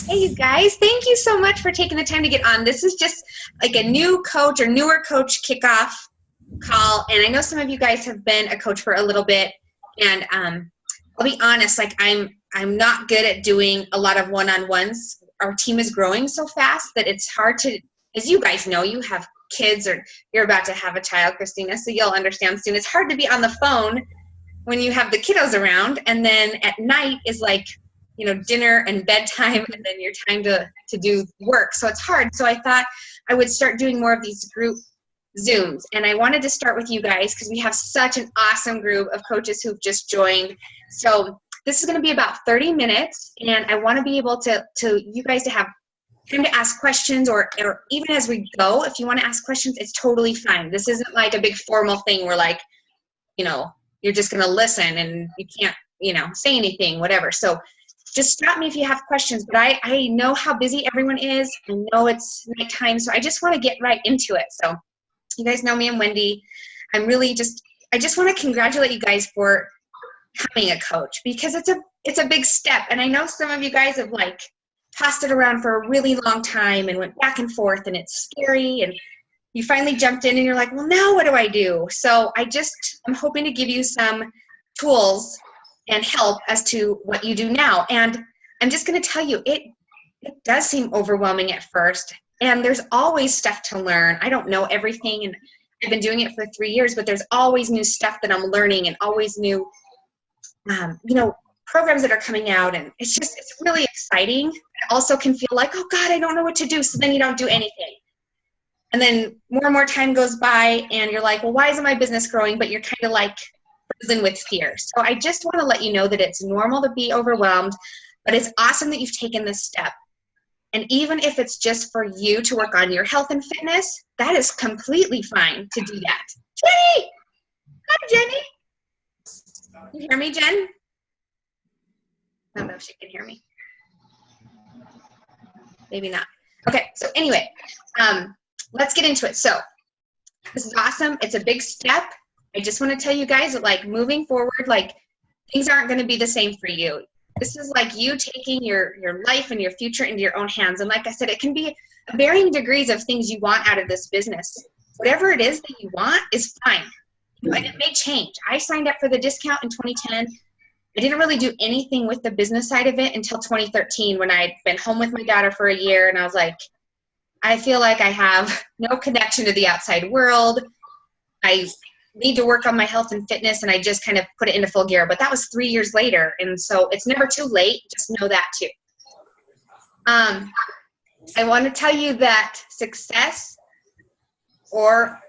Hey, you guys, thank you so much for taking the time to get on. This is just like a new coach or newer coach kickoff call. And I know some of you guys have been a coach for a little bit. And I'll be honest, like I'm not good at doing a lot of one-on-ones. Our team is growing so fast that it's hard to, as you guys know, you have kids or you're about to have a child, Christina, so you'll understand soon. It's hard to be on the phone when you have the kiddos around, and then at night is like, you know, dinner and bedtime, and then your time to do work. So it's hard. So I thought I would start doing more of these group Zooms. And I wanted to start with you guys because we have such an awesome group of coaches who've just joined. So this is going to be about 30 minutes, and I want to be able to you guys to have time to ask questions, or even as we go, if you want to ask questions, it's totally fine. This isn't like a big formal thing where, like, you know, you're just going to listen and you can't, you know, say anything, whatever. So just stop me if you have questions, but I know how busy everyone is. I know it's nighttime, so I just want to get right into it. So you guys know me, I'm Wendy. I just want to congratulate you guys for becoming a coach, because it's a big step. And I know some of you guys have like tossed it around for a really long time and went back and forth, and it's scary, and you finally jumped in and you're like, well, now what do I do? So I'm hoping to give you some tools and help as to what you do now. And I'm just going to tell you, it does seem overwhelming at first, and there's always stuff to learn. I don't know everything, and I've been doing it for 3 years, but there's always new stuff that I'm learning, and always new, you know, programs that are coming out, and it's really exciting. It also can feel like, oh God, I don't know what to do. So then you don't do anything. And then more and more time goes by, and you're like, well, why isn't my business growing? But you're kind of like frozen with fear. So I just want to let you know that it's normal to be overwhelmed, but it's awesome that you've taken this step. And even if it's just for you to work on your health and fitness, that is completely fine to do that. Jenny! Hi, Jenny! You hear me, Jen? I don't know if she can hear me. Maybe not. Okay, so anyway, let's get into it. So this is awesome. It's a big step. I just want to tell you guys that, like, moving forward, like, things aren't going to be the same for you. This is like you taking your life and your future into your own hands. And like I said, it can be varying degrees of things you want out of this business. Whatever it is that you want is fine. And it may change. I signed up for the discount in 2010. I didn't really do anything with the business side of it until 2013, when I'd been home with my daughter for a year, and I was like, I feel like I have no connection to the outside world. I need to work on my health and fitness, and I just kind of put it into full gear. But that was 3 years later, and so it's never too late. Just know that too. I want to tell you that success or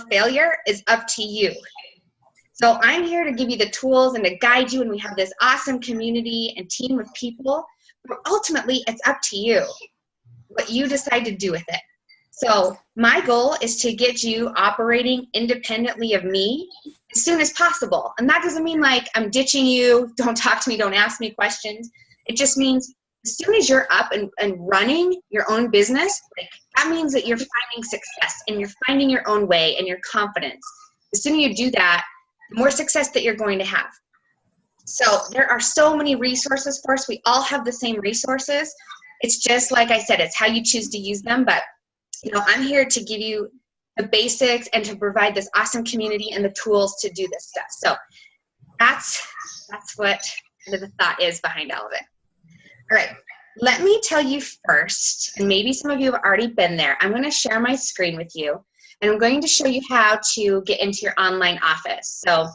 failure is up to you. So I'm here to give you the tools and to guide you, and we have this awesome community and team of people, but ultimately it's up to you what you decide to do with it. So my goal is to get you operating independently of me as soon as possible. And that doesn't mean like I'm ditching you, don't talk to me, don't ask me questions. It just means as soon as you're up and running your own business, like, that means that you're finding success and you're finding your own way and your confidence. The sooner you do that, the more success that you're going to have. So there are so many resources for us. We all have the same resources. It's just, like I said, it's how you choose to use them. But, you know, I'm here to give you the basics and to provide this awesome community and the tools to do this stuff. So that's what kind of the thought is behind all of it. All right, let me tell you first, and maybe some of you have already been there. I'm going to share my screen with you, and I'm going to show you how to get into your online office. So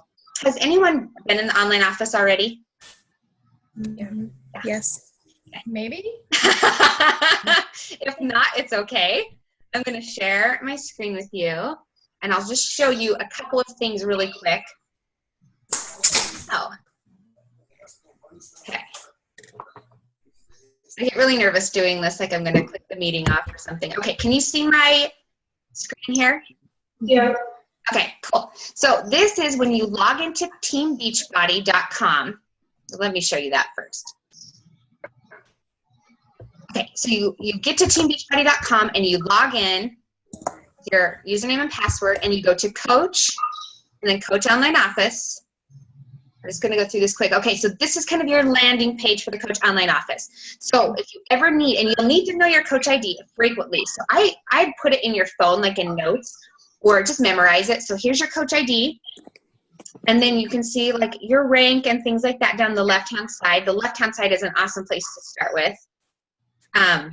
has anyone been in the online office already? Yeah. Yes. Okay. Maybe? If not, it's okay. I'm going to share my screen with you, and I'll just show you a couple of things really quick. Oh. Okay. I get really nervous doing this, like I'm going to click the meeting off or something. Okay, can you see my screen here? Yeah. Okay, cool. So this is when you log into teambeachbody.com. So let me show you that first. Okay, so you get to teambeachbody.com and you log in your username and password, and you go to Coach, and then Coach Online Office. I'm just going to go through this quick. Okay, so this is kind of your landing page for the Coach Online Office. So if you ever need, and you'll need to know your Coach ID frequently. So I put it in your phone, like in notes, or just memorize it. So here's your Coach ID. And then you can see like your rank and things like that down the left-hand side. The left-hand side is an awesome place to start with. I'm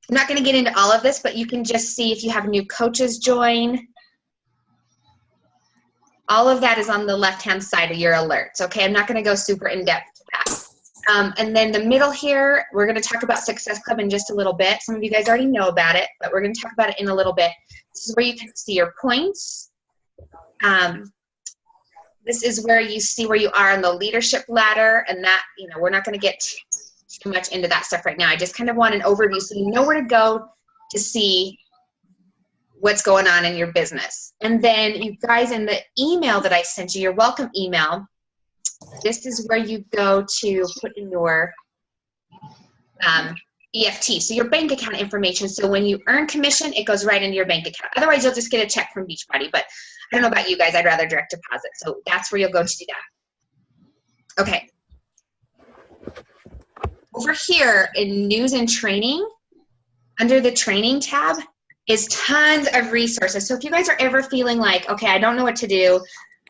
not going to get into all of this, but you can just see if you have new coaches join. All of that is on the left-hand side of your alerts, okay? I'm not going to go super in-depth to that. And then the middle here, we're going to talk about Success Club in just a little bit. Some of you guys already know about it, but we're going to talk about it in a little bit. This is where you can see your points. This is where you see where you are on the leadership ladder, and that, you know, we're not going to get too much into that stuff right now. I just kind of want an overview so you know where to go to see what's going on in your business. And then you guys, in the email that I sent you, your welcome email, this is where you go to put in your EFT, so your bank account information. So when you earn commission, it goes right into your bank account. Otherwise, you'll just get a check from Beachbody. But I don't know about you guys, I'd rather direct deposit. So that's where you'll go to do that. Okay. Over here in news and training, under the training tab, is tons of resources. So if you guys are ever feeling like, okay, I don't know what to do,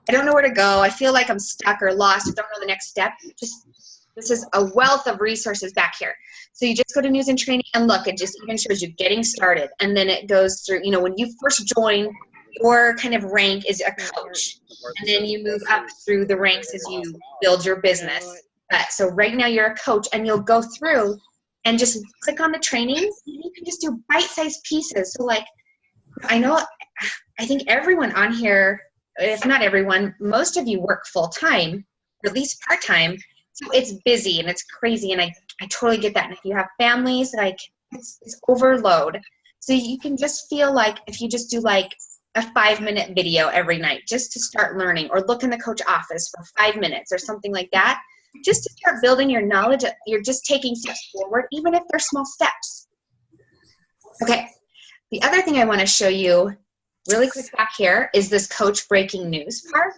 I don't know where to go, I feel like I'm stuck or lost, I don't know the next step, this is a wealth of resources back here. So you just go to news and training and look, it just even shows you getting started. And then it goes through, you know, when you first join, your kind of rank is a coach. And then you move up through the ranks as you build your business. So right now you're a coach, and you'll go through and just click on the trainings, and you can just do bite-sized pieces. So like, I think everyone on here, if not everyone, most of you work full-time, or at least part-time. So it's busy and it's crazy, and I totally get that. And if you have families, like it's overload. So you can just feel like if you just do like a 5-minute video every night just to start learning, or look in the coach office for 5 minutes or something like that, just to start building your knowledge, you're just taking steps forward, even if they're small steps. Okay, the other thing I want to show you really quick back here is this coach breaking news part.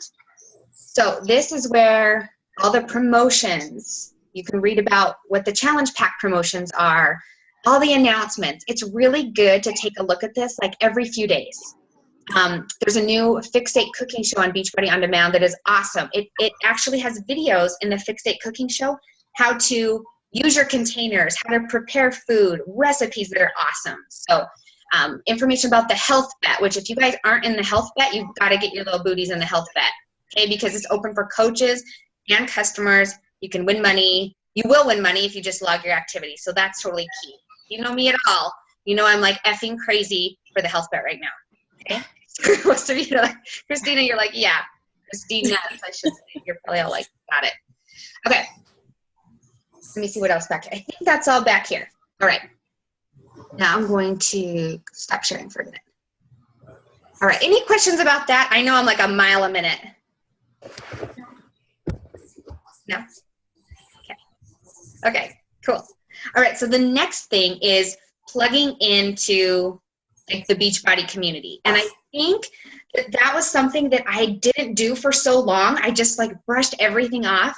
So this is where all the promotions, you can read about what the challenge pack promotions are, all the announcements. It's really good to take a look at this like every few days. There's a new Fix8 cooking show on Beachbody On Demand that is awesome. It actually has videos in the Fix8 cooking show, how to use your containers, how to prepare food, recipes that are awesome. So information about the health bet, which if you guys aren't in the health bet, you've got to get your little booties in the health bet, okay? Because it's open for coaches and customers. You can win money. You will win money if you just log your activity. So that's totally key. If you know me at all, you know I'm like effing crazy for the health bet right now, okay? Most of you are like, Christina, you're like, yeah, Christina, I should say. You're probably all like, got it. Okay. Let me see what else back here. I think that's all back here. All right. Now I'm going to stop sharing for a minute. All right. Any questions about that? I know I'm like a mile a minute. No? Okay. Okay, cool. All right. So the next thing is plugging into like the Beachbody community. And I think that was something that I didn't do for so long. I just like brushed everything off.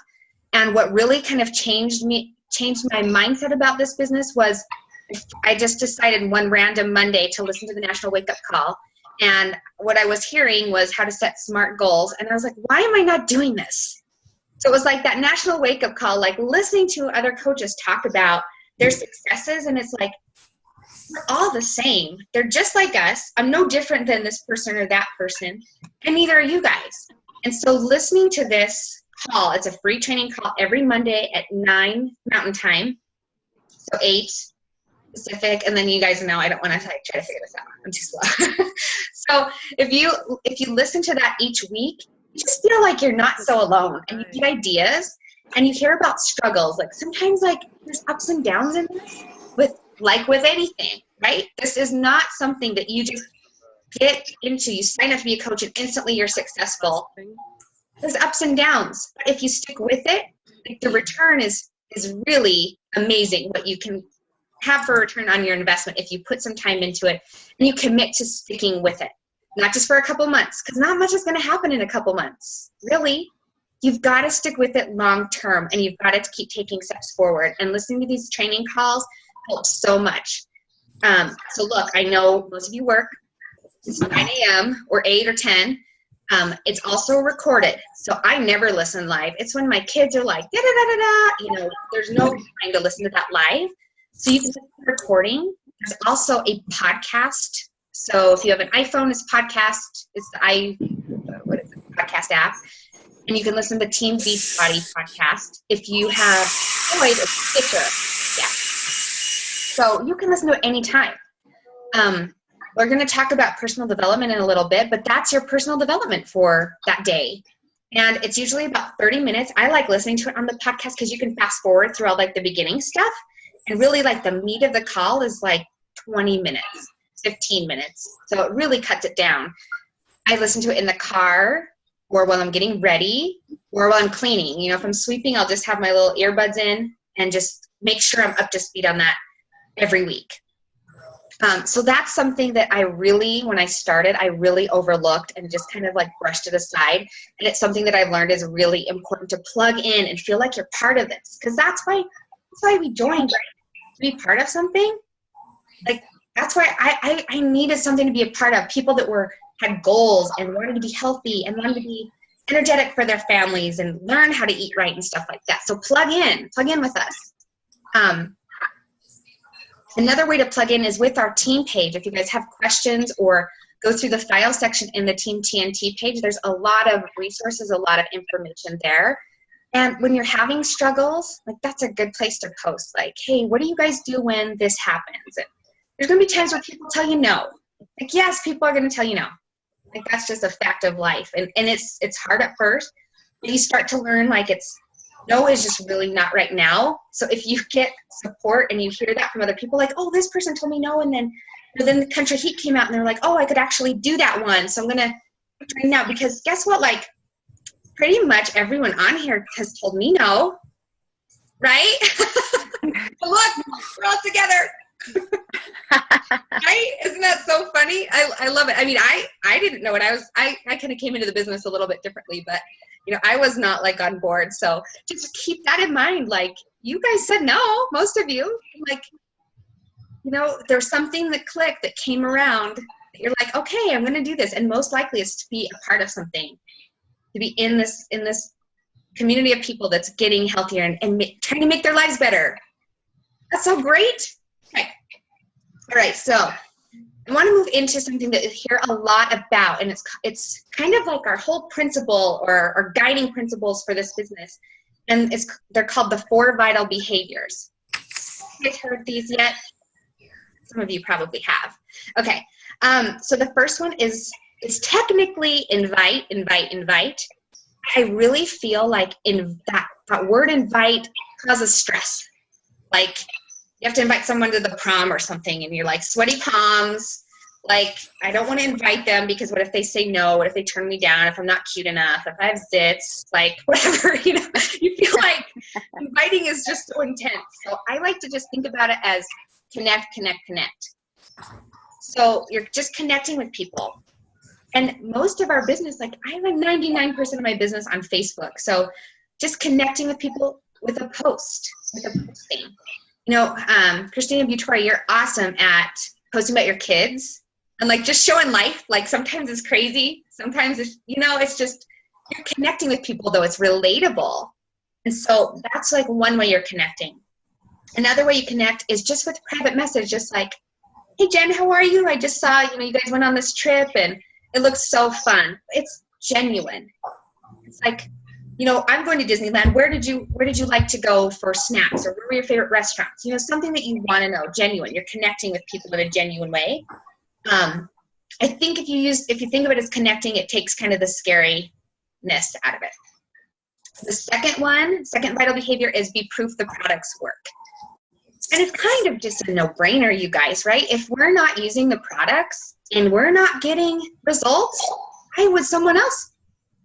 And what really kind of changed my mindset about this business was I just decided one random Monday to listen to the National Wake Up Call. And what I was hearing was how to set SMART goals. And I was like, why am I not doing this? So it was like that National Wake Up Call, like listening to other coaches talk about their successes. And it's like, we're all the same. They're just like us. I'm no different than this person or that person, and neither are you guys. And so listening to this call, it's a free training call every Monday at 9 Mountain Time, so 8 Pacific, and then you guys know I don't want to try to figure this out. I'm too slow. So if you listen to that each week, you just feel like you're not so alone, and you get ideas, and you hear about struggles. Like sometimes like there's ups and downs in this with anything, right? This is not something that you just get into. You sign up to be a coach and instantly you're successful. There's ups and downs. But if you stick with it, like the return is really amazing what you can have for a return on your investment if you put some time into it and you commit to sticking with it. Not just for a couple months, because not much is going to happen in a couple months, really. you've got to stick with it long term, and you've got to keep taking steps forward. And listening to these training calls helps so much. So look, I know most of you work. It's 9 a.m. or 8 or 10. It's also recorded, so I never listen live. It's when my kids are like, da da da da da. You know, there's no time to listen to that live. So you can listen to the recording. There's also a podcast. So if you have an iPhone, it's podcast. It's the podcast app. And you can listen to Team Beachbody podcast. If you have Android, it's Stitcher. Yeah. So you can listen to it anytime. We're going to talk about personal development in a little bit, but that's your personal development for that day. And it's usually about 30 minutes. I like listening to it on the podcast because you can fast forward through all like the beginning stuff. And really like the meat of the call is like 20 minutes, 15 minutes. So it really cuts it down. I listen to it in the car, or while I'm getting ready, or while I'm cleaning. You know, if I'm sweeping, I'll just have my little earbuds in and just make sure I'm up to speed on that every week. So that's something that I really, when I started, I really overlooked and just kind of like brushed it aside. And it's something that I've learned is really important to plug in and feel like you're part of this. Because that's why we joined, right? To be part of something. Like, that's why I needed something to be a part of. People that had goals and wanted to be healthy and wanted to be energetic for their families and learn how to eat right and stuff like that. So plug in with us. Another way to plug in is with our team page. If you guys have questions or go through the file section in the Team TNT page, there's a lot of resources, a lot of information there. And when you're having struggles, like that's a good place to post. Like, hey, what do you guys do when this happens? And there's going to be times where people tell you no. Like, yes, people are going to tell you no. Like, that's just a fact of life. And it's hard at first, but you start to learn like no is just really not right now. So if you get support and you hear that from other people, like, oh, this person told me no, and then the Country Heat came out and they're like, oh, I could actually do that one. So I'm going to train now, because guess what? Like, pretty much everyone on here has told me no, right? Look, we're all together. Right? Isn't that so funny? I love it. I mean, I didn't know what I kind of came into the business a little bit differently, but you know, I was not like on board. So just keep that in mind. Like, you guys said no, most of you. Like, you know, there's something that clicked, that came around. That you're like, okay, I'm going to do this. And most likely it's to be a part of something, to be in this community of people that's getting healthier and trying to make their lives better. That's so great. Okay. All right. So I want to move into something that you hear a lot about, and it's kind of like our whole principle or guiding principles for this business, and they're called the 4 vital behaviors. Have you guys heard these yet? Some of you probably have. Okay, so the first one is technically invite. I really feel like that word invite causes stress. Like, you have to invite someone to the prom or something, and you're like sweaty palms. Like, I don't want to invite them because what if they say no? What if they turn me down? If I'm not cute enough? If I have zits? Like, whatever, you know, you feel like inviting is just so intense. So I like to just think about it as connect. So you're just connecting with people. And most of our business, like I have 99% of my business on Facebook. So just connecting with people with a post, with a posting. You know, Christina Butori, you're awesome at posting about your kids and like just showing life. Like, sometimes it's crazy. Sometimes it's, you know, it's just, you're connecting with people though. It's relatable. And so that's like one way you're connecting. Another way you connect is just with private message, just like, hey Jen, how are you? I just saw, you know, you guys went on this trip and it looks so fun. It's genuine. It's like, you know, I'm going to Disneyland. Where did you like to go for snacks, or where were your favorite restaurants? You know, something that you want to know, genuine. You're connecting with people in a genuine way. I think if you think of it as connecting, it takes kind of the scariness out of it. The second vital behavior is be proof the products work. And it's kind of just a no-brainer, you guys, right? If we're not using the products and we're not getting results, why would someone else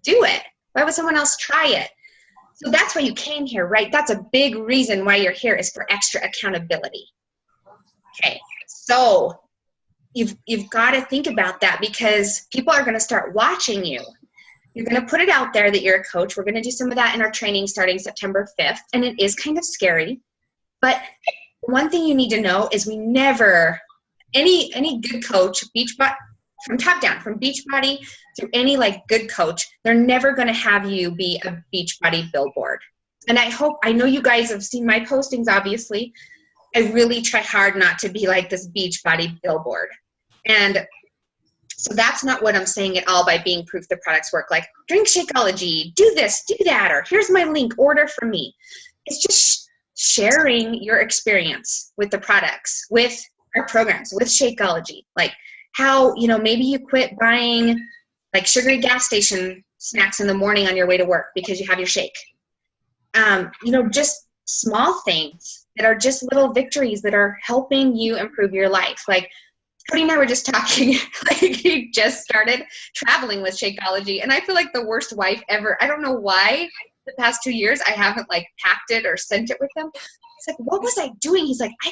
do it? Why would someone else try it? So that's why you came here, right? That's a big reason why you're here, is for extra accountability. Okay, so you've got to think about that, because people are going to start watching you. you're going to put it out there that you're a coach. We're going to do some of that in our training starting September 5th. And it is kind of scary. But one thing you need to know is we never, any good coach, Beachbody, from top down, from Beachbody to any like good coach, they're never going to have you be a Beachbody billboard. And I know you guys have seen my postings, obviously. I really try hard not to be like this Beachbody billboard. And so that's not what I'm saying at all by being proof the products work. Like, drink Shakeology, do this, do that, or here's my link, order from me. It's just sharing your experience with the products, with our programs, with Shakeology. Like how, maybe you quit buying like sugary gas station snacks in the morning on your way to work because you have your shake. Just small things that are just little victories that are helping you improve your life. Like Cody and I were just talking, like he just started traveling with Shakeology, and I feel like the worst wife ever. I don't know why the past 2 years I haven't like packed it or sent it with him. It's like, what was I doing? He's like, I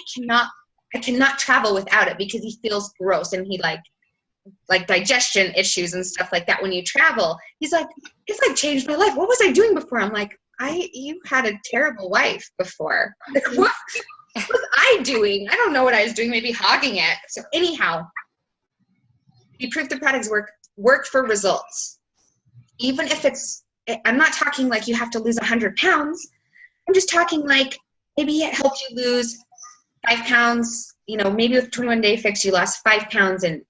cannot travel without it because he feels gross, and he like digestion issues and stuff like that when you travel. He's like, it's like changed my life. What was I doing before? I'm like, you had a terrible wife before. Like, what was I doing? I don't know what I was doing, maybe hogging it. So anyhow, you prove the products work for results. Even if I'm not talking like you have to lose 100 pounds. I'm just talking like maybe it helped you lose 5 pounds. Maybe with 21 Day Fix, you lost 5 pounds and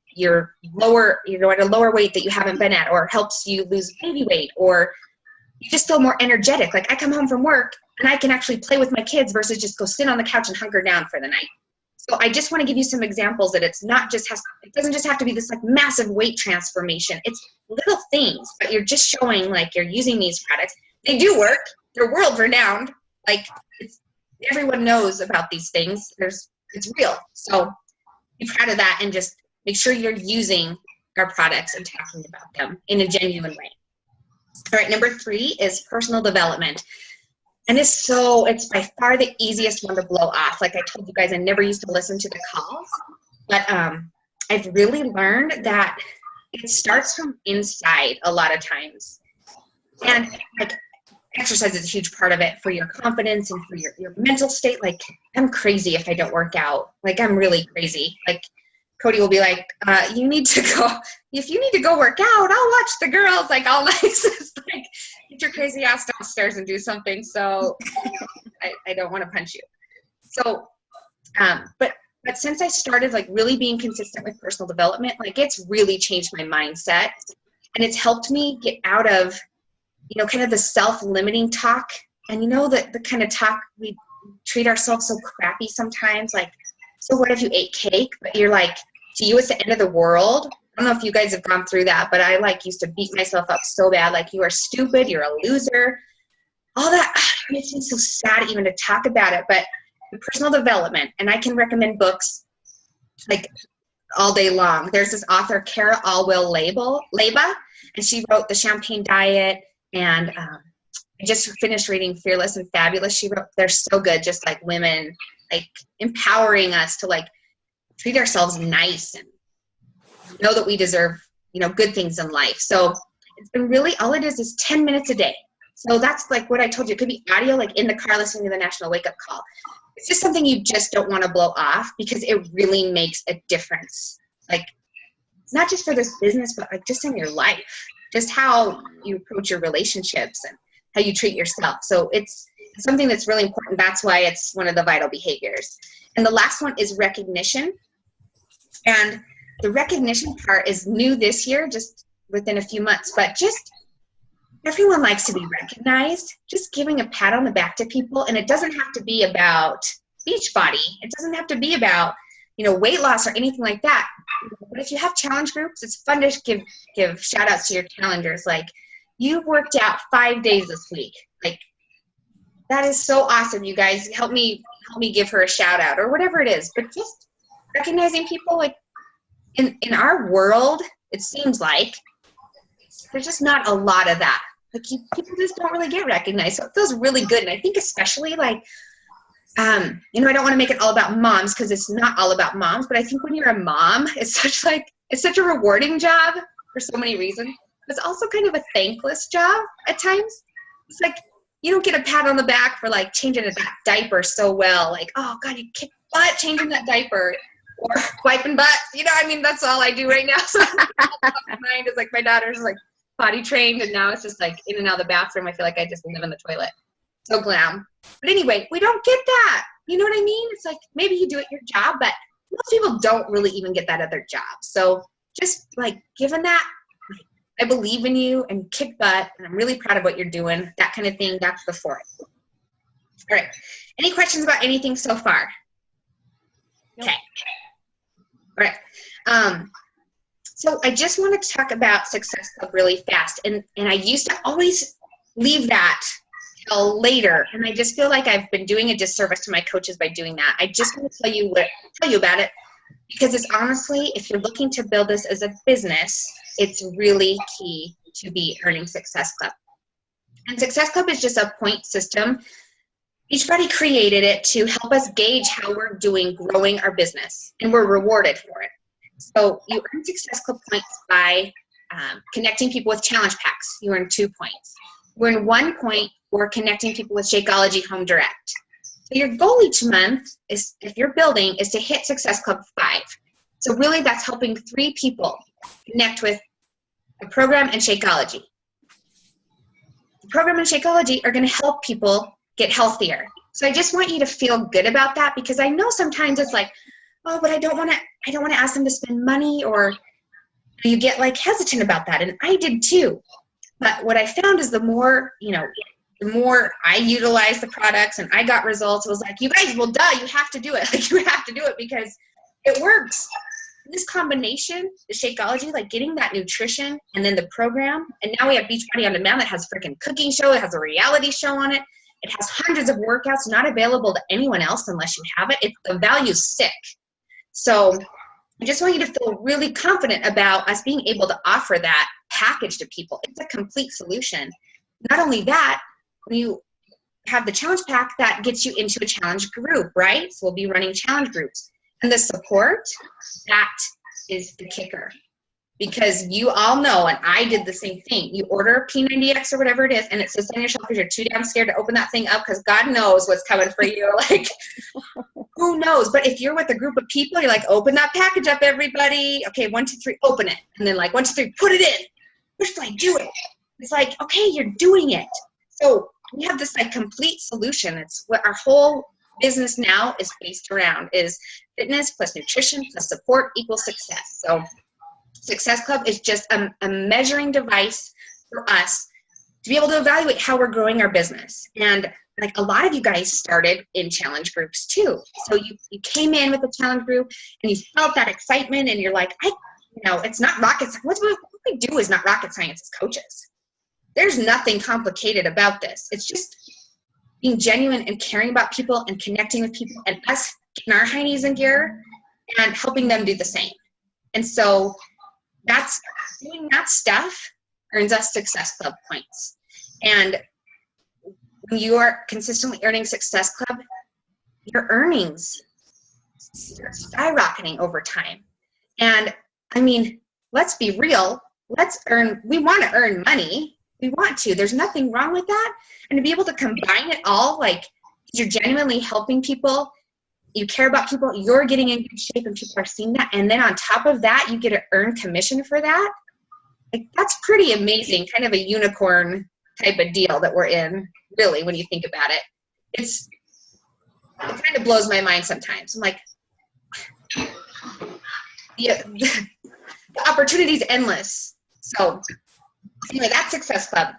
you're lower, at a lower weight that you haven't been at, or helps you lose baby weight, or you just feel more energetic. Like I come home from work and I can actually play with my kids versus just go sit on the couch and hunker down for the night. So I just want to give you some examples that it doesn't just have to be this like massive weight transformation. It's little things, but you're just showing like you're using these products. They do work. They're world renowned. Like everyone knows about these things. It's real. So be proud of that and just make sure you're using our products and talking about them in a genuine way. All right, number 3 is personal development. And it's by far the easiest one to blow off. Like I told you guys, I never used to listen to the calls, but I've really learned that it starts from inside a lot of times. And like exercise is a huge part of it for your confidence and for your mental state. Like I'm crazy if I don't work out. Like I'm really crazy. Like Cody will be like, if you need to go work out, I'll watch the girls, like all nice. It's like, get your crazy ass downstairs and do something. So I don't want to punch you. So, but since I started like really being consistent with personal development, like it's really changed my mindset, and it's helped me get out of, kind of the self-limiting talk. And the kind of talk we treat ourselves so crappy sometimes, like, so what if you ate cake, but you're like, to you it's the end of the world? I don't know if you guys have gone through that, but I used to beat myself up so bad. Like, you are stupid, you're a loser. All that makes me so sad even to talk about it. But the personal development, and I can recommend books like all day long. There's this author, Cara Alwill Leba, and she wrote The Champagne Diet, and I just finished reading Fearless and Fabulous. She wrote, they're so good, just like women, like empowering us to like treat ourselves nice and know that we deserve, good things in life. So it's been really, all it is 10 minutes a day. So that's like what I told you. It could be audio, like in the car listening to the National Wake Up Call. It's just something you just don't want to blow off because it really makes a difference. Like, it's not just for this business, but like just in your life, just how you approach your relationships and how you treat yourself. So it's something that's really important. That's why it's one of the vital behaviors. And the last one is recognition. And the recognition part is new this year, just within a few months, but just everyone likes to be recognized. Just giving a pat on the back to people. And it doesn't have to be about Beachbody. It doesn't have to be about, weight loss or anything like that. But if you have challenge groups, it's fun to give shout outs to your challengers. Like, you worked out 5 days this week. Like, that is so awesome. You guys help me give her a shout out or whatever it is. But just recognizing people, like in our world, it seems like there's just not a lot of that. Like, people just don't really get recognized. So it feels really good. And I think especially like, I don't want to make it all about moms because it's not all about moms, but I think when you're a mom, it's such a rewarding job for so many reasons. It's also kind of a thankless job at times. It's like, you don't get a pat on the back for like changing a diaper so well. Like, oh God, you kicked butt changing that diaper or wiping butts. You know, I mean, that's all I do right now. So my mind is like, my daughter's like potty trained, and now it's just like in and out of the bathroom. I feel like I just live in the toilet. So glam. But anyway, we don't get that. You know what I mean? It's like, maybe you do it your job, but most people don't really even get that at their job. So just like given that, I believe in you and kick butt, and I'm really proud of what you're doing, that kind of thing. That's the fourth. All right. Any questions about anything so far? Okay. All right. So I just want to talk about Success Club really fast. And I used to always leave that till later. And I just feel like I've been doing a disservice to my coaches by doing that. I just want to tell you about it, because it's honestly, if you're looking to build this as a business, it's really key to be earning Success Club. And Success Club is just a point system. Beachbody created it to help us gauge how we're doing growing our business, and we're rewarded for it. So you earn Success Club points by connecting people with challenge packs. You earn 2 points. You earn 1 point for connecting people with Shakeology Home Direct. So your goal each month is, if you're building, is to hit Success Club 5. So really that's helping 3 people connect with the program and Shakeology. The program and Shakeology are going to help people get healthier. So I just want you to feel good about that, because I know sometimes it's like, oh, but I don't want to ask them to spend money, or you get like hesitant about that. And I did too. But what I found is the more I utilized the products and I got results, it was like, you guys, well, duh, you have to do it. Like, you have to do it because it works. This combination, the Shakeology, like getting that nutrition and then the program, and now we have Beachbody On Demand that has a freaking cooking show. It has a reality show on it. It has hundreds of workouts not available to anyone else unless you have it. The value's sick. So I just want you to feel really confident about us being able to offer that package to people. It's a complete solution. Not only that, when you have the challenge pack, that gets you into a challenge group, right? So we'll be running challenge groups. And the support, that is the kicker. Because you all know, and I did the same thing, you order a P90X or whatever it is, and it sits on your shelf because you're too damn scared to open that thing up, because God knows what's coming for you. Like, who knows? But if you're with a group of people, you're like, open that package up, everybody. Okay, 1, 2, 3, open it. And then like, 1, 2, 3, put it in. Where should I do it? It's like, okay, you're doing it. So we have this like complete solution. It's what our whole business now is based around, is fitness plus nutrition plus support equals success. So Success Club is just a measuring device for us to be able to evaluate how we're growing our business. And like a lot of you guys started in challenge groups too. So you came in with a challenge group and you felt that excitement, and you're like, it's not rocket science. What we do is not rocket science as coaches. There's nothing complicated about this. It's just being genuine and caring about people and connecting with people, and us getting our heinies in gear and helping them do the same. And so that's doing that stuff earns us Success Club points. And when you are consistently earning Success Club, your earnings are skyrocketing over time. And I mean, let's be real. We want to earn money. We want to. There's nothing wrong with that. And to be able to combine it all, like you're genuinely helping people, you care about people, you're getting in good shape, and people are seeing that. And then on top of that, you get to earn commission for that. Like, that's pretty amazing, kind of a unicorn type of deal that we're in, really, when you think about it. It kind of blows my mind sometimes. I'm like, the opportunity's endless. So anyway, that's Success Club.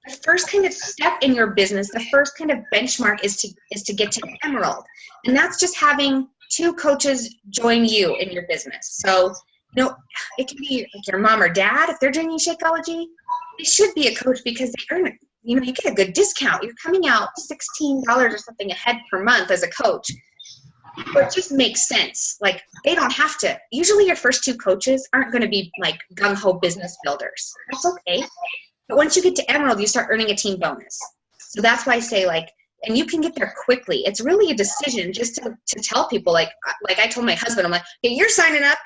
The first kind of step in your business, the first kind of benchmark is to get to Emerald. And that's just having 2 coaches join you in your business. So, it can be like your mom or dad. If they're joining Shakeology, they should be a coach because they earn it. You get a good discount. You're coming out $16 or something a head per month as a coach. But it just makes sense. Like, they don't have to. Usually your first 2 coaches aren't going to be like gung-ho business builders. That's okay. But once you get to Emerald, you start earning a team bonus. So that's why I say, like, and you can get there quickly. It's really a decision just to tell people, like I told my husband, I'm like, hey, you're signing up.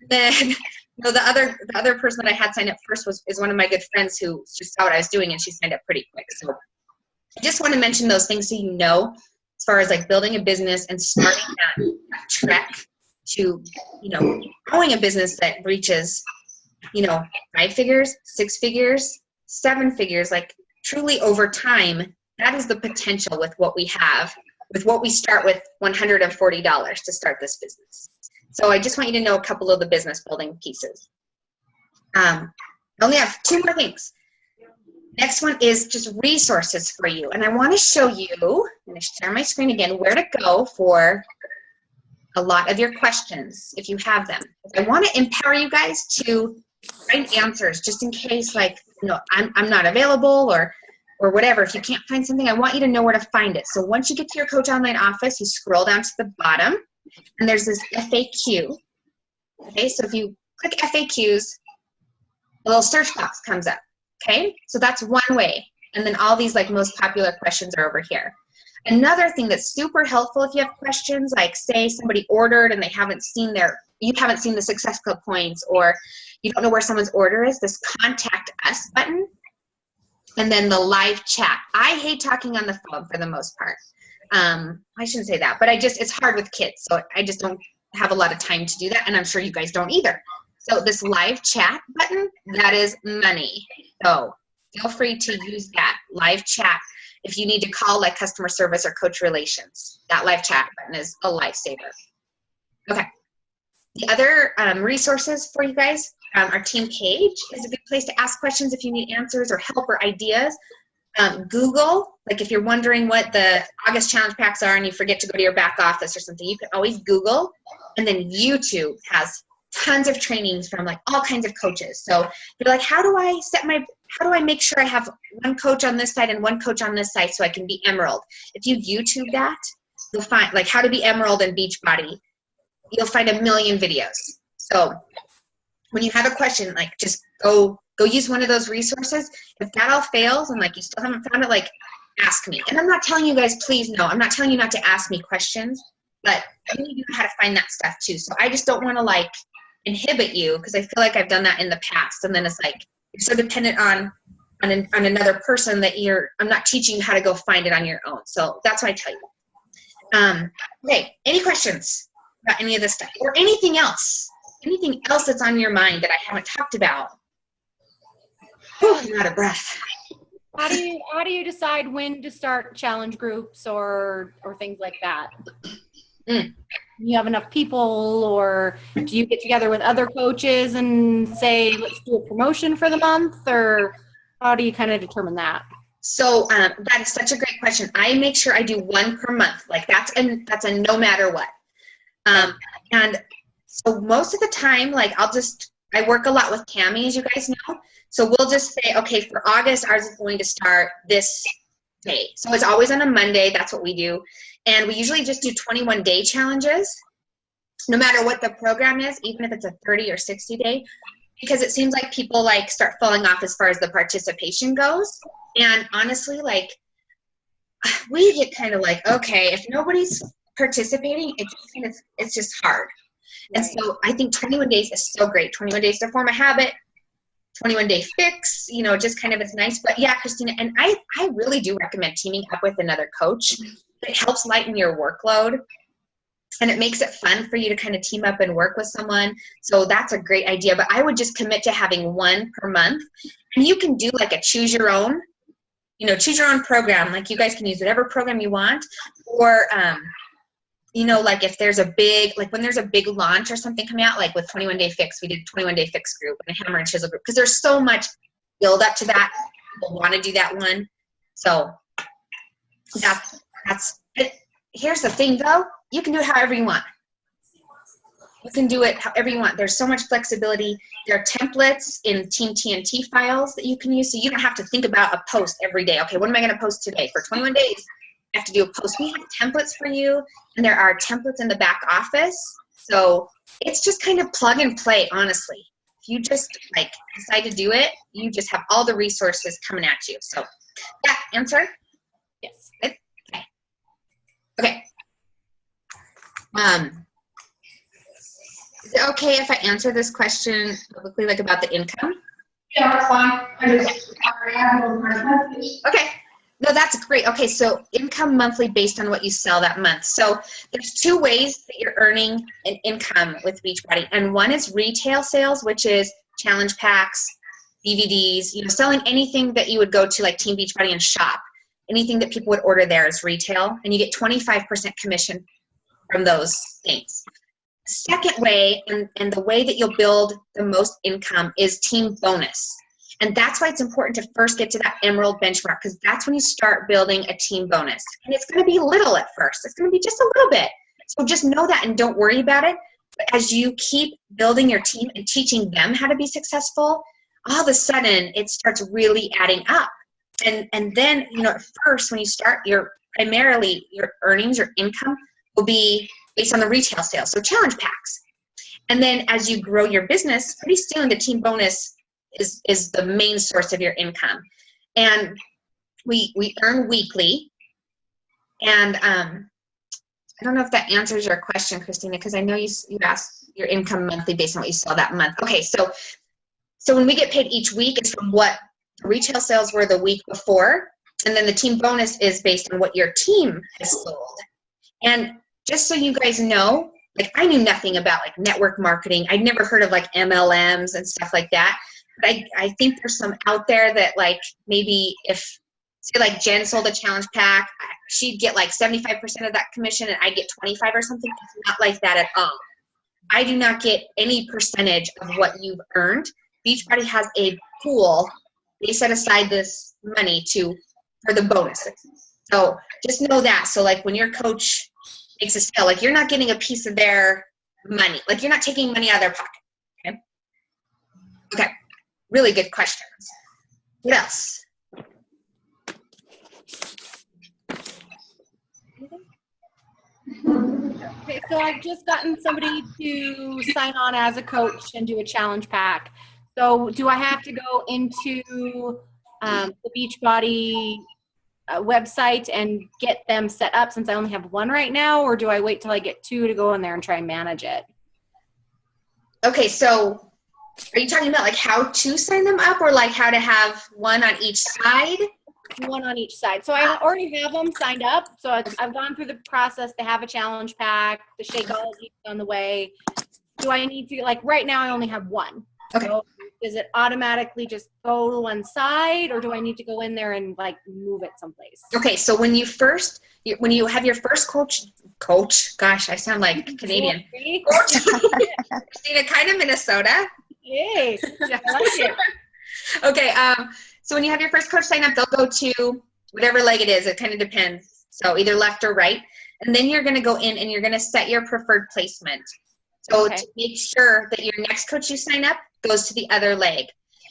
Then No, the other person that I had signed up first is one of my good friends who just saw what I was doing, and she signed up pretty quick. So I just want to mention those things so you know, as far as like building a business and starting that trek to, growing a business that reaches, 5 figures, 6 figures, 7 figures, like truly over time. That is the potential with what we have, with what we start with $140 to start this business. So I just want you to know a couple of the business building pieces. I only have 2 more things. Next one is just resources for you. And I want to show you, I'm going to share my screen again, where to go for a lot of your questions, if you have them. I want to empower you guys to find answers, just in case, like, I'm not available or whatever. If you can't find something, I want you to know where to find it. So once you get to your Coach Online office, you scroll down to the bottom, and there's this FAQ. Okay, so if you click FAQs, a little search box comes up. Okay, so that's one way. And then all these like most popular questions are over here. Another thing that's super helpful if you have questions, like say somebody ordered and you haven't seen the Success Club points, or you don't know where someone's order is, this Contact Us button, and then the live chat. I hate talking on the phone for the most part. I shouldn't say that, but it's hard with kids, so I just don't have a lot of time to do that, and I'm sure you guys don't either. So this live chat button, that is money. So feel free to use that live chat if you need to call like customer service or coach relations. That live chat button is a lifesaver. Okay. The other resources for you guys, our team page is a good place to ask questions if you need answers or help or ideas. Google, like if you're wondering what the August challenge packs are and you forget to go to your back office or something, you can always Google. And then YouTube has tons of trainings from like all kinds of coaches. So you're like, how do I make sure I have one coach on this side and one coach on this side so I can be Emerald? If you YouTube that, you'll find like how to be Emerald and Beachbody. You'll find a million videos. So when you have a question, like just go use one of those resources. If that all fails and like you still haven't found it, like ask me. And I'm not telling you guys, please no, I'm not telling you not to ask me questions, but I need you know how to find that stuff too. So I just don't want to like inhibit you, because I feel like I've done that in the past, and then it's like you're so dependent on another person that I'm not teaching you how to go find it on your own. So that's what I tell you. Okay, any questions about any of this stuff or anything else that's on your mind that I haven't talked about? Whew, I'm out of breath. How do you decide when to start challenge groups or things like that? You have enough people, or do you get together with other coaches and say, let's do a promotion for the month, or how do you kind of determine that? So that is such a great question. I make sure I do one per month. Like that's a no matter what. And so most of the time, like I work a lot with Tammy, as you guys know. So we'll just say, okay, for August, ours is going to start this day. So it's always on a Monday. That's what we do. And we usually just do 21-day challenges, no matter what the program is, even if it's a 30 or 60 day, because it seems like people like start falling off as far as the participation goes. And honestly, like we get kind of like, okay, if nobody's participating, it's just hard. Right. And so I think 21 days is so great. 21 days to form a habit, 21-day fix, just kind of is nice. But yeah, Christina, and I really do recommend teaming up with another coach. It helps lighten your workload, and it makes it fun for you to kind of team up and work with someone. So that's a great idea. But I would just commit to having one per month. And you can do like a choose your own program. Like you guys can use whatever program you want. Or, like if there's when there's a big launch or something coming out, like with 21-day fix, we did 21-day fix group and a hammer and chisel group, because there's so much build up to that. People want to do that one. So that's it. Here's the thing though, you can do it however you want. You can do it however you want. There's so much flexibility. There are templates in Team TNT files that you can use, so you don't have to think about a post every day. Okay, what am I going to post today? For 21 days, you have to do a post. We have templates for you, and there are templates in the back office. So it's just kind of plug and play, honestly. If you just decide to do it, you just have all the resources coming at you. So yeah, answer? Yes. Okay. Is Is it okay if I answer this question publicly, like about the income? Yeah, that's fine. I have one more. Okay. No, that's great. Okay, so income monthly based on what you sell that month. So there's two ways that you're earning an income with Beachbody. And one is retail sales, which is challenge packs, DVDs, selling anything that you would go to like Team Beachbody and shop. Anything that people would order there is retail, and you get 25% commission from those things. Second way, and the way that you'll build the most income, is team bonus. And that's why it's important to first get to that emerald benchmark, because that's when you start building a team bonus. And it's going to be little at first. It's going to be just a little bit. So just know that and don't worry about it. But as you keep building your team and teaching them how to be successful, all of a sudden it starts really adding up. And then, at first when you start, primarily your earnings, your income will be based on the retail sales, so challenge packs. And then as you grow your business, pretty soon the team bonus is the main source of your income. And we earn weekly. And I don't know if that answers your question, Christina, because I know you asked your income monthly based on what you sell that month. Okay, so when we get paid each week, it's from what the retail sales were the week before. And then the team bonus is based on what your team has sold. And just so you guys know, like I knew nothing about like network marketing. I'd never heard of like MLMs and stuff like that. But I think there's some out there that like maybe if, say like Jen sold a challenge pack, she'd get like 75% of that commission and I'd get 25 or something. It's not like that at all. I do not get any percentage of what you've earned. Beachbody has a pool. They set aside this money for the bonuses. So just know that. So like when your coach makes a sale, like you're not getting a piece of their money. Like you're not taking money out of their pocket. Okay. Okay. Really good questions. What else? Okay, so I've just gotten somebody to sign on as a coach and do a challenge pack. So do I have to go into the Beachbody website and get them set up since I only have one right now, or do I wait till I get two to go in there and try and manage it? Okay, so are you talking about like how to sign them up or like how to have one on each side? One on each side. So I already have them signed up. So I've gone through the process to have a challenge pack. The Shakeology on the way. Do I need to, like right now I only have one. Okay. So does it automatically just go to one side, or do I need to go in there and like move it someplace? Okay, so when you have your first coach, gosh, I sound like Canadian. Coach. Christina, kind of Minnesota. Yay. Yeah, I like it. Okay, so when you have your first coach sign up, they'll go to whatever leg it is. It kind of depends. So either left or right. And then you're going to go in and you're going to set your preferred placement. So to make sure that your next coach you sign up goes to the other leg.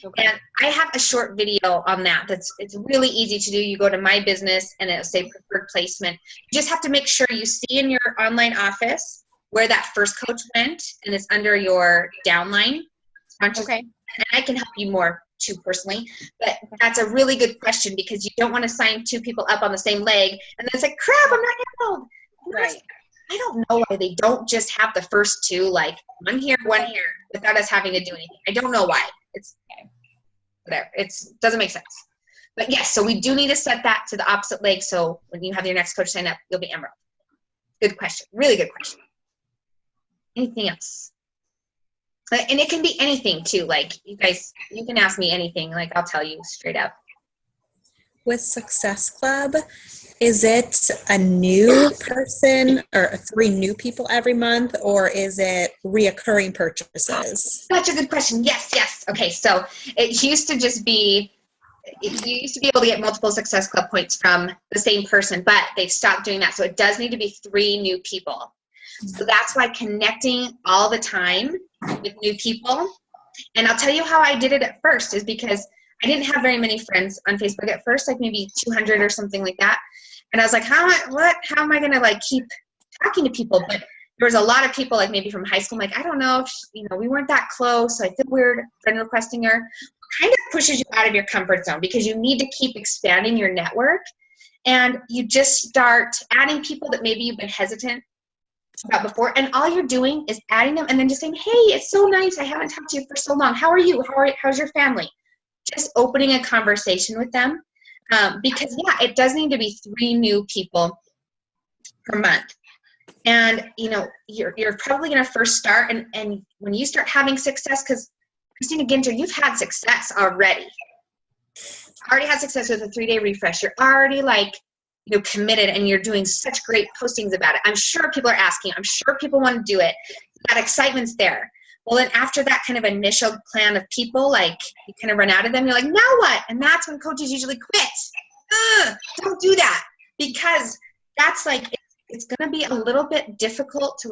Okay. And I have a short video on that. It's really easy to do. You go to My Business and it'll say preferred placement. You just have to make sure you see in your online office where that first coach went, and it's under your downline. Okay. And I can help you more too personally, but that's a really good question because you don't want to sign two people up on the same leg and then it's like, crap, I'm not enrolled. Right. I don't know why they don't just have the first two, like one here, without us having to do anything. I don't know why. It's whatever. It doesn't make sense. But yes, so we do need to set that to the opposite leg. So when you have your next coach sign up, you'll be emerald. Good question. Really good question. Anything else? And it can be anything too. Like you guys, you can ask me anything. Like I'll tell you straight up. With Success Club, is it a new person or 3 new people every month, or is it reoccurring purchases? Such a good question. Yes. Okay, so it used to just be, you used to be able to get multiple Success Club points from the same person, but they've stopped doing that. So it does need to be 3 new people. So that's why connecting all the time with new people. And I'll tell you how I did it at first is because I didn't have very many friends on Facebook at first, like maybe 200 or something like that. And I was like, how am I going to like keep talking to people? But there was a lot of people like maybe from high school. I'm like, I don't know if, we weren't that close. So I feel weird friend requesting her. Kind of pushes you out of your comfort zone because you need to keep expanding your network. And you just start adding people that maybe you've been hesitant about before, and all you're doing is adding them and then just saying, hey, it's so nice. I haven't talked to you for so long. How are you? How's your family? Just opening a conversation with them. Because it does need to be 3 new people per month. And, you're probably going to first start, and when you start having success, because Christina Ginter, you've had success already. Already had success with a 3-day refresh. You're already committed, and you're doing such great postings about it. I'm sure people are asking. I'm sure people want to do it. That excitement's there. Well, then after that kind of initial plan of people, you kind of run out of them. You're like, now what? And that's when coaches usually quit. Don't do that, because that's it's going to be a little bit difficult to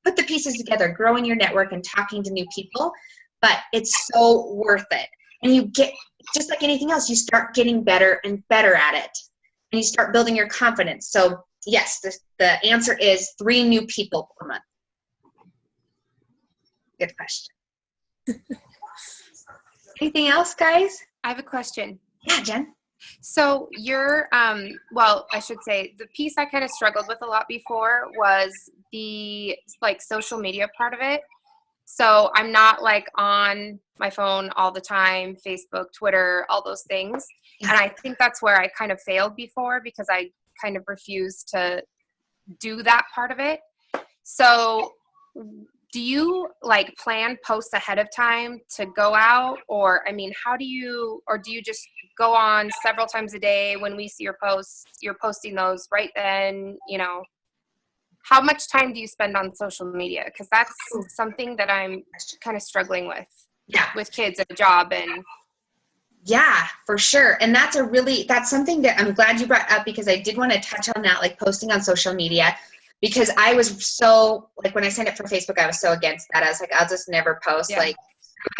put the pieces together, growing your network and talking to new people, but it's so worth it. And you get, just like anything else, you start getting better and better at it, and you start building your confidence. So yes, the answer is 3 new people per month. Good question. Anything else, guys? I have a question. Yeah, Jen. So you're, well, I should say the piece I kind of struggled with a lot before was the social media part of it. So I'm not on my phone all the time, Facebook, Twitter, all those things. And I think that's where I kind of failed before, because I kind of refused to do that part of it. So do you plan posts ahead of time to go out, or how do you, or do you just go on several times a day when we see your posts, you're posting those right then, how much time do you spend on social media? Because that's something that I'm kind of struggling with kids and a job. And yeah, for sure. And that's something that I'm glad you brought up, because I did want to touch on that, posting on social media. Because I was so, when I signed up for Facebook, I was so against that. I was I'll just never post. Yeah.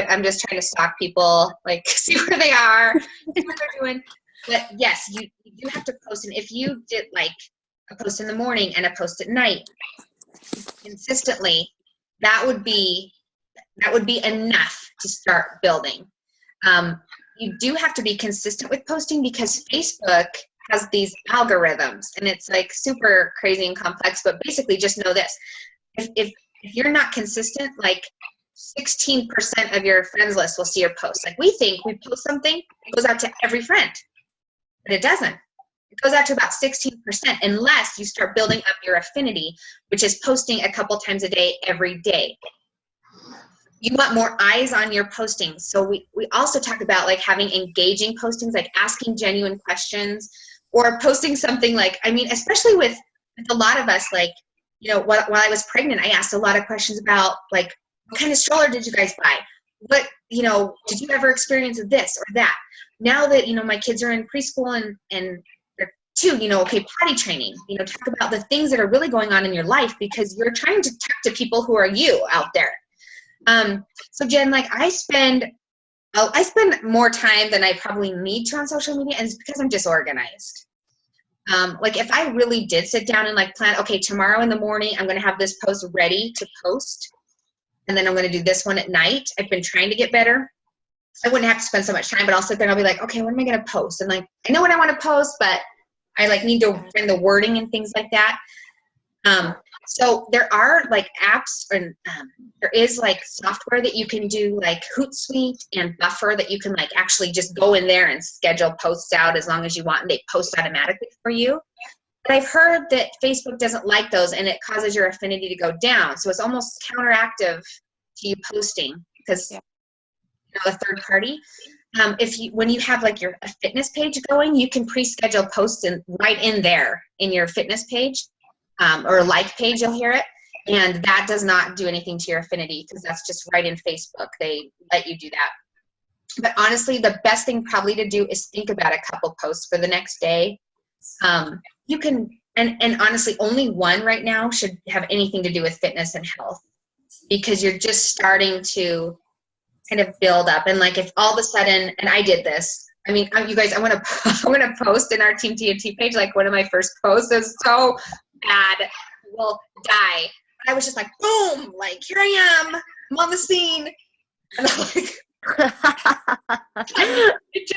I'm just trying to stalk people, see where they are, see what they're doing. But yes, you do have to post. And if you did a post in the morning and a post at night consistently, that would be enough to start building. You do have to be consistent with posting, because Facebook has these algorithms, and it's super crazy and complex, but basically just know this. If you're not consistent, 16% of your friends list will see your post. We think we post something, it goes out to every friend, but it doesn't. It goes out to about 16%, unless you start building up your affinity, which is posting a couple times a day, every day. You want more eyes on your postings. So we also talk about having engaging postings, asking genuine questions, or posting something especially with a lot of us, while I was pregnant, I asked a lot of questions about what kind of stroller did you guys buy? What, did you ever experience this or that? Now that, my kids are in preschool and they're 2, okay, potty training, talk about the things that are really going on in your life, because you're trying to talk to people who are you out there. So Jen, I spend more time than I probably need to on social media, and it's because I'm disorganized. If I really did sit down and plan, okay, tomorrow in the morning, I'm going to have this post ready to post, and then I'm going to do this one at night. I've been trying to get better. I wouldn't have to spend so much time, but I'll sit there and I'll be okay, what am I going to post? And I know what I want to post, but I need to bring the wording and things like that. So there are apps, and there is software that you can do, Hootsuite and Buffer, that you can actually just go in there and schedule posts out as long as you want, and they post automatically for you. But I've heard that Facebook doesn't like those, and it causes your affinity to go down. So it's almost counteractive to you posting, because a third party. When you have a fitness page going, you can pre-schedule posts right in there in your fitness page. Or a page, you'll hear it, and that does not do anything to your affinity, because that's just right in Facebook. They let you do that. But honestly, the best thing probably to do is think about a couple posts for the next day. You can, and honestly, only one right now should have anything to do with fitness and health, because you're just starting to kind of build up. And if all of a sudden, and I did this, you guys, I want to post in our Team TNT page, one of my first posts is so bad, will die. I was just boom, here I am, I'm on the scene. And I'm it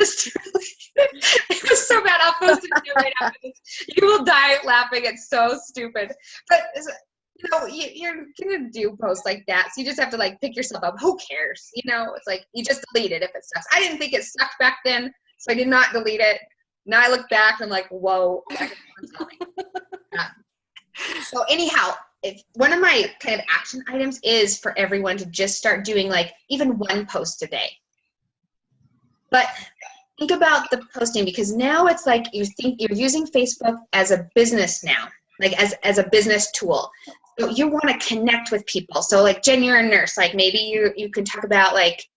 was so bad. I'll post it to you right after this. You will die laughing. It's so stupid. But you're gonna do posts like that, so you just have to like pick yourself up. Who cares? It's like you just delete it if it sucks. I didn't think it sucked back then, so I did not delete it. Now I look back and I'm like, whoa. So anyhow, if one of my kind of action items is for everyone to just start doing like even one post a day. But think about the posting, because now it's like you're using Facebook as a business now, like as a business tool. So you want to connect with people. So like Jen, you're a nurse. Like maybe you can talk about like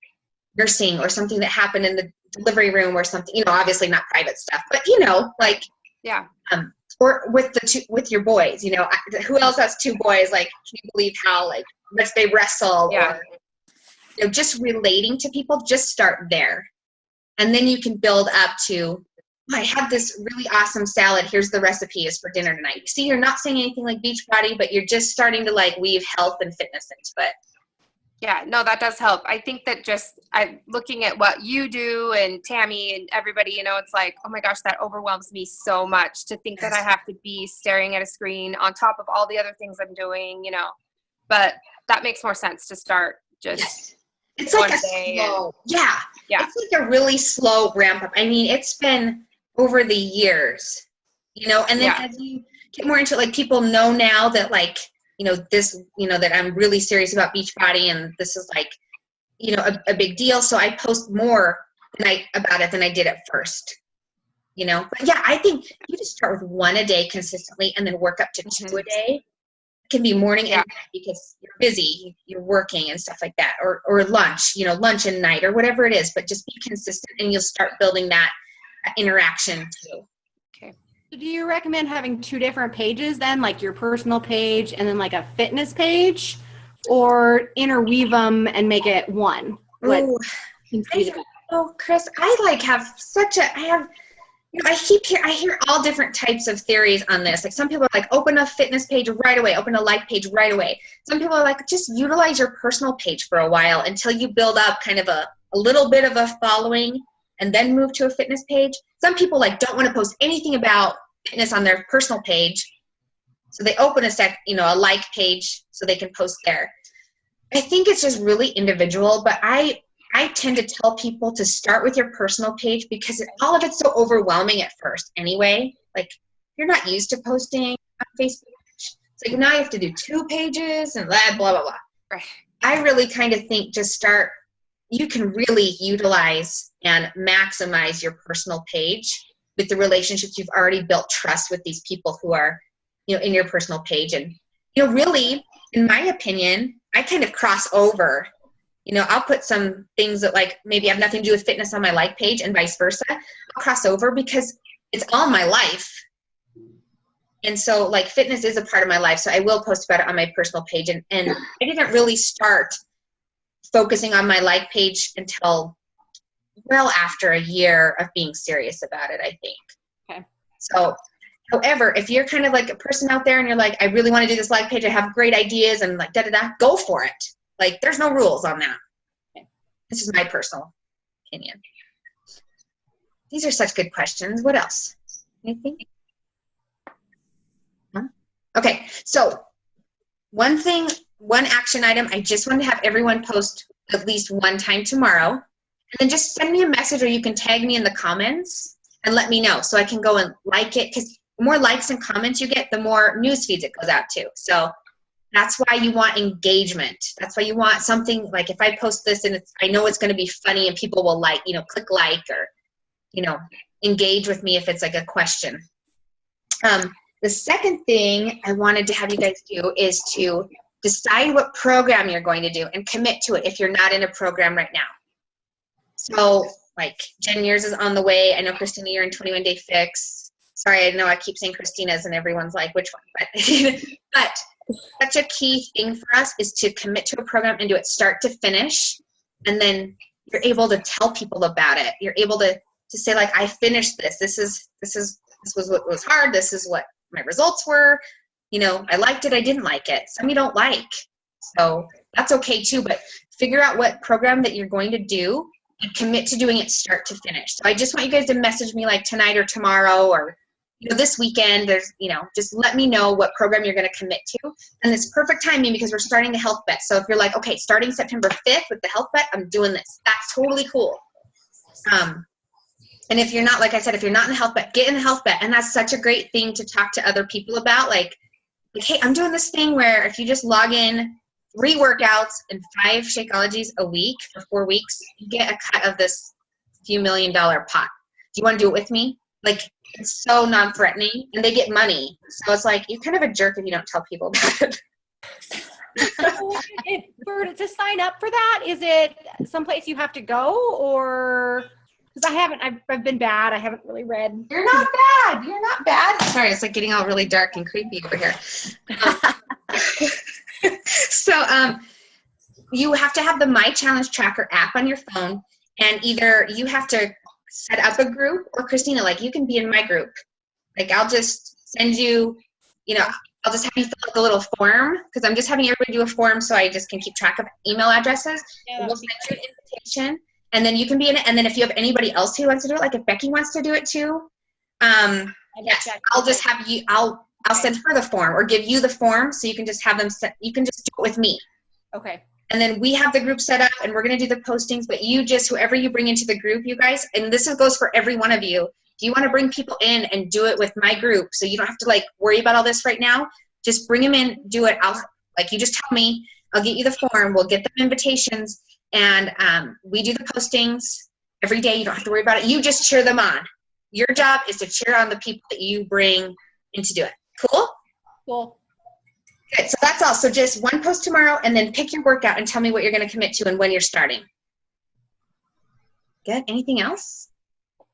nursing or something that happened in the delivery room or something. Obviously not private stuff, but like yeah. Or with your boys. Who else has two boys? Like, can you believe how like much they wrestle? Yeah. Or just relating to people. Just start there. And then you can build up to, I have this really awesome salad. Here's the recipe is for dinner tonight. See, you're not saying anything like Beachbody, but you're just starting to like weave health and fitness into it. Yeah, no, that does help. I think that I'm looking at what you do and Tammy and everybody, it's like, oh my gosh, that overwhelms me so much to think that I have to be staring at a screen on top of all the other things I'm doing, but that makes more sense to start just. Yes. It's like a slow, yeah. It's like a really slow ramp up. I mean, it's been over the years, and then as you get more into it, like people know now that like, this, that I'm really serious about Beachbody and this is like, a big deal. So I post more about it than I did at first, but yeah, I think you just start with one a day consistently and then work up to two a day. Can be morning and night because you're busy, you're working and stuff like that, or lunch, lunch and night or whatever it is, but just be consistent and you'll start building that interaction too. Okay. So do you recommend having two different pages then, like your personal page and then like a fitness page, or interweave them and make it one? Chris, I hear all different types of theories on this. Like some people are like, open a fitness page right away, open a like page right away. Some people are like, just utilize your personal page for a while until you build up kind of a little bit of a following and then move to a fitness page. Some people like don't want to post anything about fitness on their personal page. So they open a like page so they can post there. I think it's just really individual, but I tend to tell people to start with your personal page because all of it's so overwhelming at first anyway. Like, you're not used to posting on Facebook. It's like, now you have to do 2 pages and blah, blah, blah, blah. Right. I really kind of think you can really utilize and maximize your personal page with the relationships you've already built trust with these people who are, in your personal page. And, really, in my opinion, I kind of cross over. I'll put some things that like maybe have nothing to do with fitness on my like page and vice versa. I'll cross over because it's all my life. And so like fitness is a part of my life. So I will post about it on my personal page. And I didn't really start focusing on my like page until well after a year of being serious about it, I think. Okay. So, however, if you're kind of like a person out there and you're like, I really want to do this like page, I have great ideas and like da-da-da, go for it. Like, there's no rules on that. This is my personal opinion. These are such good questions. What else? Anything? Huh? Okay, so one action item, I just want to have everyone post at least one time tomorrow. And then just send me a message, or you can tag me in the comments and let me know so I can go and like it. Because the more likes and comments you get, the more news feeds it goes out to. So that's why you want engagement. That's why you want something like, if I post this and I know it's going to be funny and people will like, click like or, engage with me if it's like a question. The second thing I wanted to have you guys do is to decide what program you're going to do and commit to it if you're not in a program right now. So like Jen, yours is on the way. I know Christina, you're in 21 Day Fix. Sorry, I know I keep saying Christina's and everyone's like, which one? But such a key thing for us is to commit to a program and do it start to finish. And then you're able to tell people about it. You're able to say like, I finished this. This was what was hard. This is what my results were. I liked it. I didn't like it. Some you don't like. So that's okay too, but figure out what program that you're going to do and commit to doing it start to finish. So I just want you guys to message me like tonight or tomorrow or, this weekend, there's, just let me know what program you're going to commit to. And it's perfect timing because we're starting the health bet. So if you're like, okay, starting September 5th with the health bet, I'm doing this. That's totally cool. And if you're not, like I said, if you're not in the health bet, get in the health bet. And that's such a great thing to talk to other people about. Like, hey, I'm doing this thing where if you just log in 3 workouts and 5 Shakeologies a week for 4 weeks, you get a cut of this few $1 million pot. Do you want to do it with me? Like, it's so non-threatening, and they get money. So it's like, you're kind of a jerk if you don't tell people about it. To sign up for that, is it someplace you have to go, or because I've been bad. I haven't really read. You're not bad. You're not bad. Sorry, it's like getting all really dark and creepy over here. So you have to have the My Challenge Tracker app on your phone, and either you have to set up a group, or Christina, like, you can be in my group. Like, I'll just send you, I'll just have you fill out the little form, because I'm just having everybody do a form so I just can keep track of email addresses. Yeah, we'll send you an invitation, and then you can be in it. And then if you have anybody else who wants to do it, like if Becky wants to do it too, yes, I'll just have you, I'll send her the form, or give you the form, so you can just have them you can just do it with me. Okay. And then we have the group set up, and we're going to do the postings, but whoever you bring into the group, you guys, and this goes for every one of you. If you want to bring people in and do it with my group, so you don't have to worry about all this right now, just bring them in, do it. You just tell me, I'll get you the form, we'll get them invitations, and we do the postings every day. You don't have to worry about it. You just cheer them on. Your job is to cheer on the people that you bring in to do it. Cool? Cool. Good, so that's all. So just one post tomorrow, and then pick your workout and tell me what you're going to commit to and when you're starting. Good. Anything else? You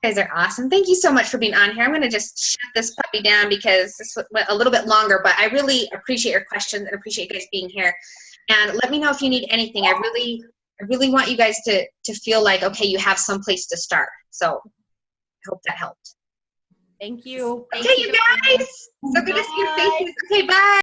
guys are awesome. Thank you so much for being on here. I'm going to just shut this puppy down because this went a little bit longer, but I really appreciate your questions and appreciate you guys being here. And let me know if you need anything. I really want you guys to feel like, okay, you have some place to start. So I hope that helped. Thank you. Okay, you guys. So good to see your faces. Okay, bye.